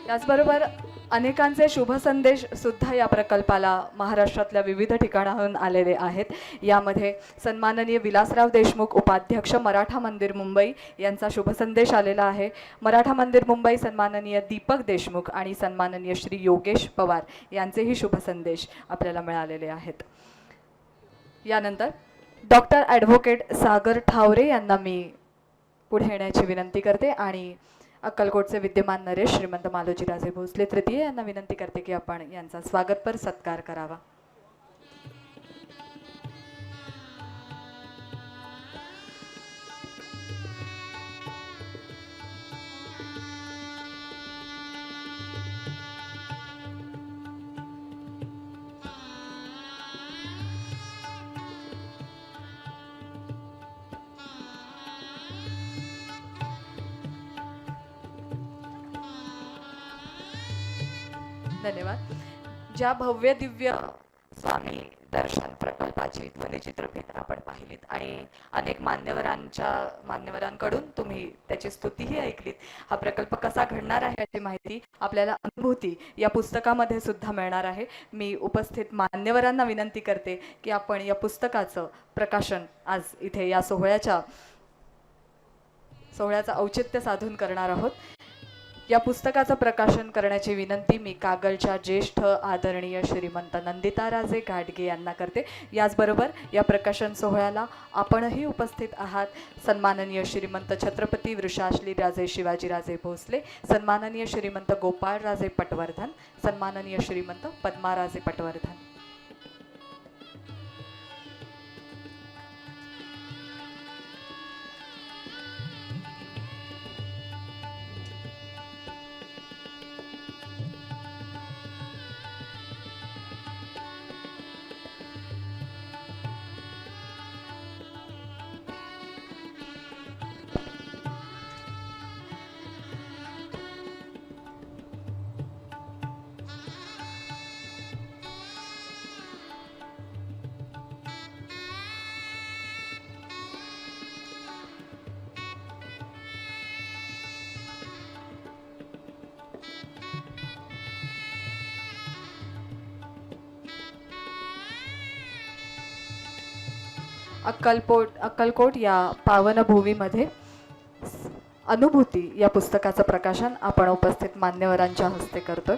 त्याचबरोबर अनेकांचे शुभ संदेश सुद्धा या प्रकल्पाला महाराष्ट्रातल्या विविध ठिकाणाहून आलेले आहेत. यामध्ये सन्माननीय विलासराव देशमुख उपाध्यक्ष मराठा मंदिर मुंबई यांचा शुभ संदेश आलेला आहे. मराठा मंदिर मुंबई सन्माननीय दीपक देशमुख आणि सन्माननीय श्री योगेश पवार यांचेही शुभ संदेश आपल्याला मिळालेले आहेत. यानंतर डॉक्टर ॲडव्होकेट सागर ठावरे यांना मी पुढे येण्याची विनंती करते आणि अक्कलकोटचे विद्यमान नरेश श्रीमंत मालोजीराजे भोसले तृतीय यांना विनंती करते की आपण यांचा स्वागतपर सत्कार करावा. धन्यवाद. ज्या भव्य दिव्य स्वामी दर्शन प्रकल्पाची ध्वनिचित्रफित आपण पाहिलीत आणि अनेक मान्यवरांकडून तुम्ही त्याची स्तुतीही ऐकलीत. हा प्रकल्प कसा घडणार आहे याची माहिती आपल्याला अनुभूती या पुस्तकामध्ये सुद्धा मिळणार आहे. मी उपस्थित मान्यवरांना विनंती करते की आपण या पुस्तकाचं प्रकाशन आज इथे या सोहळ्याचं औचित्य साधून करणार आहोत. या पुस्तकाचं प्रकाशन करण्याची विनंती मी कागलच्या ज्येष्ठ आदरणीय श्रीमंत नंदिताराजे गाडगे यांना करते. याचबरोबर या प्रकाशन सोहळ्याला आपणही उपस्थित आहात. सन्माननीय श्रीमंत छत्रपती वृषाश्लीराजे शिवाजीराजे भोसले, सन्माननीय श्रीमंत गोपाळराजे पटवर्धन, सन्माननीय श्रीमंत पद्माराजे पटवर्धन. अक्कलकोट या पावनभूमीमध्ये अनुभूती या पुस्तकाचं प्रकाशन आपण उपस्थित मान्यवरांच्या हस्ते करतोय.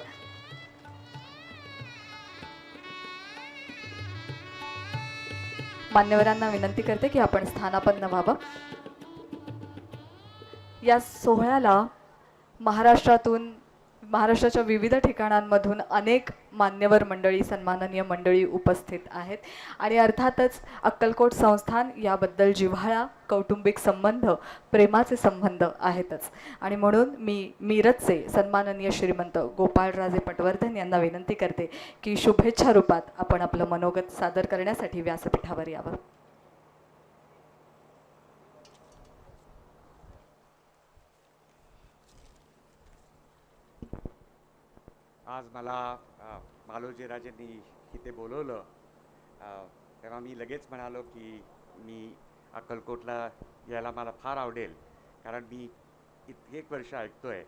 मान्यवरांना विनंती करते की आपण स्थानापन्न व्हावं. या सोहळ्याला महाराष्ट्राच्या विविध ठिकाणांमधून अनेक मान्यवर मंडळी, सन्माननीय मंडळी उपस्थित आहेत आणि अर्थातच अक्कलकोट संस्थान याबद्दल जिव्हाळा, कौटुंबिक संबंध, प्रेमाचे संबंध आहेतच. आणि म्हणून मी मिरजचे सन्माननीय श्रीमंत गोपाळराजे पटवर्धन यांना विनंती करते की शुभेच्छा रूपात आपण आपलं मनोगत सादर करण्यासाठी व्यासपीठावर यावं. आज मला मालोजीराजेंनी इथे बोलवलं तेव्हा मी लगेच म्हणालो की मी अक्कलकोटला यायला मला फार आवडेल, कारण मी एक वर्ष ऐकतो आहे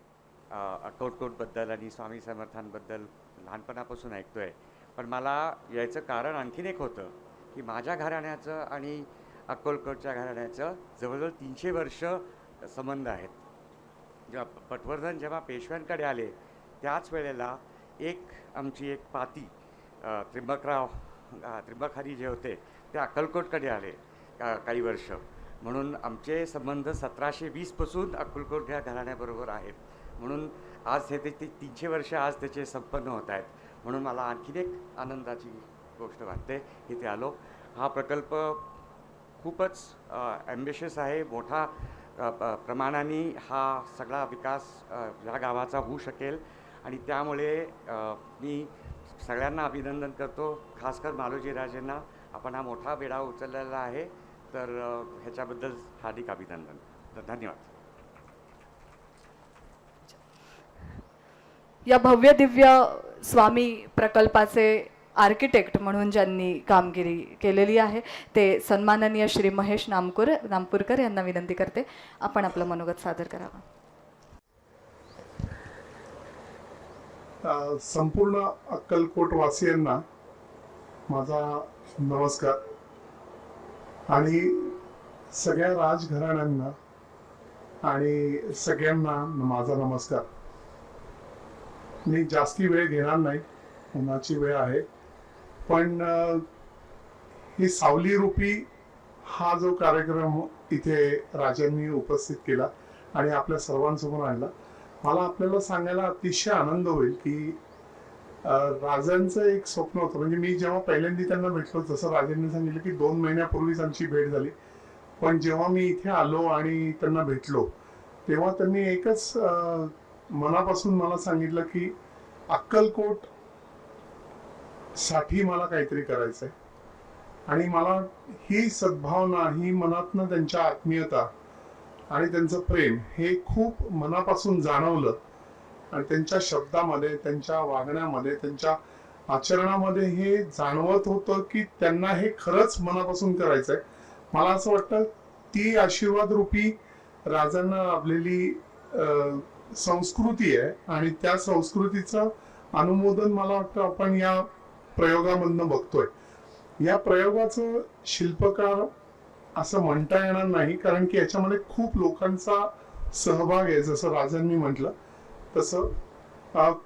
अक्कलकोटबद्दल आणि स्वामी समर्थांबद्दल लहानपणापासून ऐकतो आहे. पण मला यायचं कारण आणखीन एक होतं की माझ्या घराण्याचं आणि अक्कलकोटच्या घराण्याचं जवळजवळ 300 वर्ष संबंध आहेत. जेव्हा पटवर्धन जेव्हा पेशव्यांकडे आले त्याच वेळेला आमची एक पाती त्र्यंबक हरी जे होते ते अक्कलकोटकडे आले काही वर्ष. म्हणून आमचे संबंध 1720 पासून अक्कलकोट या घराण्याबरोबर आहेत. म्हणून आज हे ते 300 वर्ष आज त्याचे संपन्न होत आहेत. म्हणून मला आणखीन एक आनंदाची गोष्ट वाटते इथे आलो. हा प्रकल्प खूपच ॲम्बिशियस आहे. मोठा प्रमाणाने हा सगळा विकास ह्या गावाचा होऊ शकेल आणि त्यामुळे मी सगळ्यांना अभिनंदन करतो. खासकर मालोजीराजेंना आपण हा मोठा बेडा उचललेला आहे, तर ह्याच्याबद्दल हार्दिक अभिनंदन. धन्यवाद. या भव्य दिव्य स्वामी प्रकल्पाचे आर्किटेक्ट म्हणून ज्यांनी कामगिरी केलेली आहे ते सन्माननीय श्री महेश नामपूरकर यांना विनंती करते, आपण आपलं मनोगत सादर करावं. संपूर्ण अक्कलकोट वासियांना माझा नमस्कार आणि सगळ्या राजघराण्यांना आणि सगळ्यांना माझा नमस्कार. मी जास्ती वेळ घेणार नाही, उन्हाची वेळ आहे, पण ही सावली रूपी हा जो कार्यक्रम इथे राजांनी उपस्थित केला आणि आपल्या सर्वांसमोर आणला, मला आपल्याला सांगायला अतिशय आनंद होईल की राजांचं एक स्वप्न होतं. म्हणजे मी जेव्हा पहिल्यांदा त्यांना भेटलो, जसं राजांनी सांगितलं की 2 महिन्यापूर्वीच आमची भेट झाली, पण जेव्हा मी इथे आलो आणि त्यांना भेटलो तेव्हा त्यांनी एकच मनापासून मला सांगितलं की अक्कलकोट साठी मला काहीतरी करायचंय. आणि मला ही सद्भावना, ही मनातनं त्यांच्या आत्मीयता आणि त्यांचं प्रेम हे खूप मनापासून जाणवलं आणि त्यांच्या शब्दामध्ये, त्यांच्या वागण्यामध्ये, त्यांच्या आचरणामध्ये हे जाणवत होतं की त्यांना हे खरंच मनापासून करायचंय. मला असं वाटतं ती आशीर्वाद रूपी राजांना लाभलेली संस्कृती आहे आणि त्या संस्कृतीचं अनुमोदन मला वाटतं आपण या प्रयोगामधनं बघतोय. या प्रयोगाचं शिल्पकार असं म्हणता येणार नाही, कारण की याच्यामध्ये खूप लोकांचा सहभाग आहे. जसं राजांनी म्हटलं तसं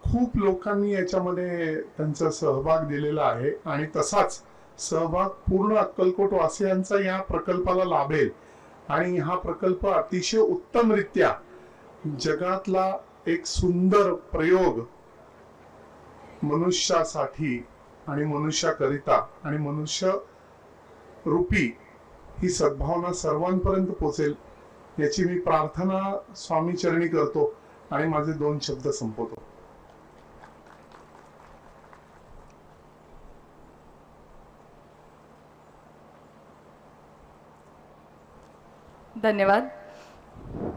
खूप लोकांनी याच्यामध्ये त्यांचा सहभाग दिलेला आहे आणि तसाच सहभाग पूर्ण अक्कलकोट वासियांचा या प्रकल्पाला लाभेल आणि हा प्रकल्प अतिशय उत्तमरित्या जगातला एक सुंदर प्रयोग मनुष्यासाठी आणि मनुष्याकरिता आणि मनुष्य रूपी ही सद्भावना सर्वांपर्यंत पोहोचेल याची मी प्रार्थना स्वामी चरणी करतो आणि माझे 2 शब्द संपवतो. धन्यवाद.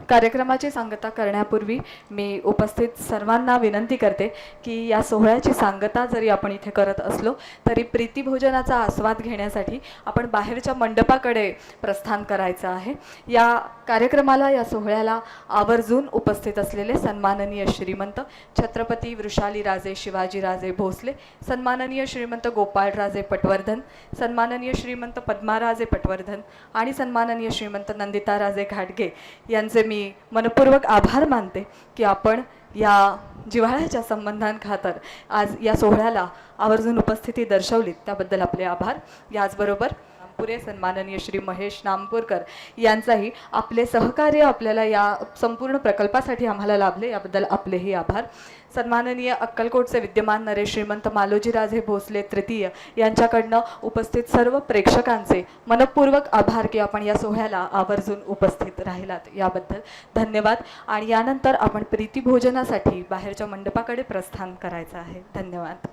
कार्यक्रमाची सांगता करण्यापूर्वी मी उपस्थित सर्वांना विनंती करते की या सोहळ्याची सांगता जरी आपण इथे करत असलो तरी प्रीतिभोजनाचा आस्वाद घेण्यासाठी आपण बाहेरच्या मंडपाकडे प्रस्थान करायचं आहे. या कार्यक्रमाला, या सोहळ्याला आवर्जून उपस्थित असलेले सन्माननीय श्रीमंत छत्रपती वृषालीराजे शिवाजीराजे भोसले, सन्माननीय श्रीमंत गोपाळराजे पटवर्धन, सन्माननीय श्रीमंत पद्माराजे पटवर्धन आणि सन्माननीय श्रीमंत नंदिताराजे घाटगे यांचे मी मनपूर्वक आभार मानते की आपण या जिव्हाळ्याच्या संबंधांखातर आज या सोहळ्याला आवर्जून उपस्थिती दर्शवलीत, त्याबद्दल आपले आभार. याचबरोबर पुरे सन्माननीय श्री महेश नामपूरकर यांचाही आपले सहकार्य आपल्याला या संपूर्ण प्रकल्पासाठी आम्हाला लाभले, याबद्दल आपलेही आभार. सन्माननीय अक्कलकोटचे विद्यमान नरेश श्रीमंत मालोजीराजे भोसले तृतीय यांच्याकडनं उपस्थित सर्व प्रेक्षकांचे मनपूर्वक आभार की आपण या सोहळ्याला आवर्जून उपस्थित राहिलात, याबद्दल धन्यवाद. आणि यानंतर आपण प्रीतिभोजनासाठी बाहेरच्या मंडपाकडे प्रस्थान करायचं आहे. धन्यवाद.